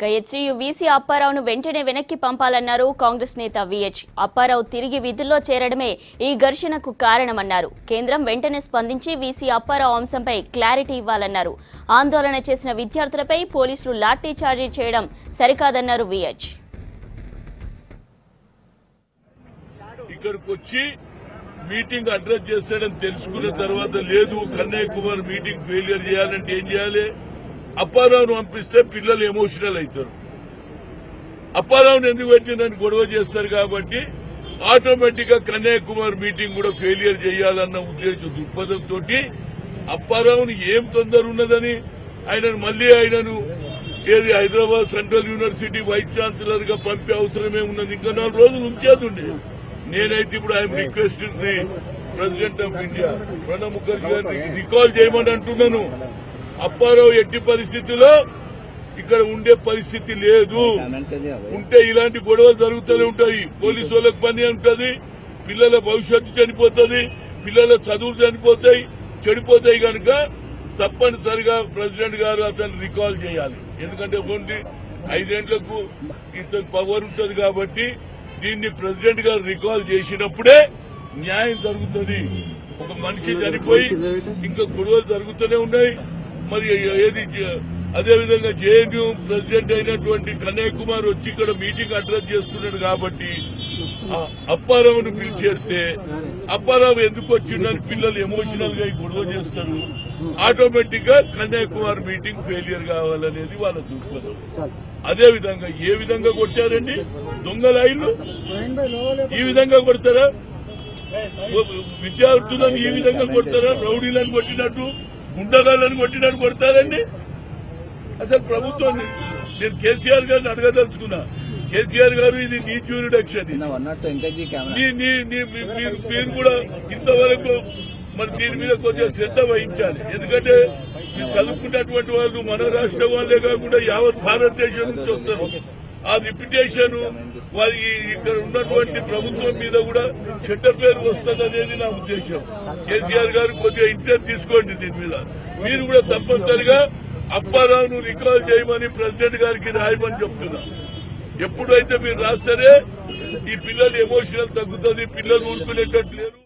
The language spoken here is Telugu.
ఇక హెచ్యు వీసీ అప్పారావును వెంటనే వెనక్కి పంపాలన్నారు కాంగ్రెస్ నేత విహెచ్. అప్పారావు తిరిగి విధుల్లో చేరడమే ఈ ఘర్షణకు కారణమన్నారు. కేంద్రం వెంటనే స్పందించి వీసీ అప్పారావు అంశంపై క్లారిటీ ఇవ్వాలన్నారు. ఆందోళన చేసిన విద్యార్థులపై పోలీసులు లాఠీ చార్జీ చేయడం సరికాదన్నారు విహెచ్. ఇక్కడికి మీటింగ్ అడ్రస్ చేస్తాడని తెలుసుకున్న తర్వాత లేదు కన్నయ్య కుమార్ మీటింగ్ ఫెయిలియర్ చేయాలంటే ఏం చేయాలి? అప్పారావును పంపిస్తే పిల్లలు ఎమోషనల్ అవుతారు. అప్పారావును ఎందుకు పెట్టిందని గొడవ చేస్తారు కాబట్టి ఆటోమేటిక్ గా కన్నయ్య కుమార్ మీటింగ్ కూడా ఫెయిలియర్ చేయాలన్న ఉద్దేశ దృక్పథంతో అప్పారావుని ఏం తొందర ఉన్నదని ఆయనను ఏది Hyderabad central university vice chancellor గా పంపే అవసరమే ఉన్నది. ఇంకా 4 రోజులు ఉంచేదుండే. నేనైతే ఇప్పుడు I'm requesting the president of India Pranab Mukherjee గారిని రికాల్ చేయమని అంటున్నాను. అప్పారావు ఎట్టి పరిస్థితుల్లో ఇక్కడ ఉండే పరిస్థితి లేదు. ఉంటే ఇలాంటి గొడవలు జరుగుతూనే ఉంటాయి. పోలీసు వాళ్ళకి పని ఉంటుంది, పిల్లల భవిష్యత్తు చనిపోతుంది, పిల్లల చదువులు చెడిపోతాయి కనుక తప్పనిసరిగా ప్రెసిడెంట్ గారు అతను రికాల్ చేయాలి. ఎందుకంటే ఓన్లీ 5 ఏళ్లకు ఇతను పవర్ ఉంటుంది కాబట్టి దీన్ని ప్రెసిడెంట్ గారు రికాల్ చేసినప్పుడే న్యాయం జరుగుతుంది. ఒక మనిషి చనిపోయి ఇంకా గొడవలు జరుగుతూనే ఉన్నాయి. మరి ఏది అదేవిధంగా జేఎన్యూ ప్రెసిడెంట్ అయినటువంటి కన్నయ్య కుమార్ వచ్చి ఇక్కడ మీటింగ్ అడ్రస్ చేస్తున్నాడు కాబట్టి అప్పారావును పిలిచేస్తే అప్పారావు ఎందుకు వచ్చిందని పిల్లలు ఎమోషనల్ గా గొడవ చేస్తారు. ఆటోమేటిక్ గా కన్నయ్య కుమార్ మీటింగ్ ఫెయిలియర్ కావాలనేది వాళ్ళ దృక్పథం. అదేవిధంగా ఏ విధంగా కొట్టారండి దొంగలాయిలు? ఈ విధంగా కొడతారా? విద్యార్థులను ఈ విధంగా కొడతారా? రౌడీలను కొట్టినట్టు, గుండగాళ్లను కొట్టినట్టు కొడతారండి? అసలు ప్రభుత్వాన్ని నేను కేసీఆర్ గారిని అడగదలుచుకున్నా. కేసీఆర్ గారు ఇది నీ జ్యూరిడక్షన్, మీరు కూడా ఇంతవరకు మరి దీని మీద కొంచెం శ్రద్ధ వహించాలి. ఎందుకంటే చదువుకున్నటువంటి వాళ్ళు మన రాష్ట్రం వాళ్ళే కాకుండా యావత్ భారతదేశం నుంచి వస్తారు. ఆ రిప్యుటేషన్ వారి ఇక్కడ ఉన్నటువంటి ప్రభుత్వం మీద కూడా చెడ్డ పేరు వస్తుందనేది నా ఉద్దేశం. కేసీఆర్ గారు కొద్దిగా ఇంట్రెస్ట్ తీసుకోండి దీని మీద. మీరు కూడా తప్పనిసరిగా అప్పారావును రికాల్ చేయమని ప్రెసిడెంట్ గారికి రాయమని చెప్తున్నా. ఎప్పుడైతే మీరు రాస్తారే ఈ పిల్లలు ఎమోషనల్ తగ్గుతుంది, పిల్లలు ఊరుకునేటట్టు లేరు.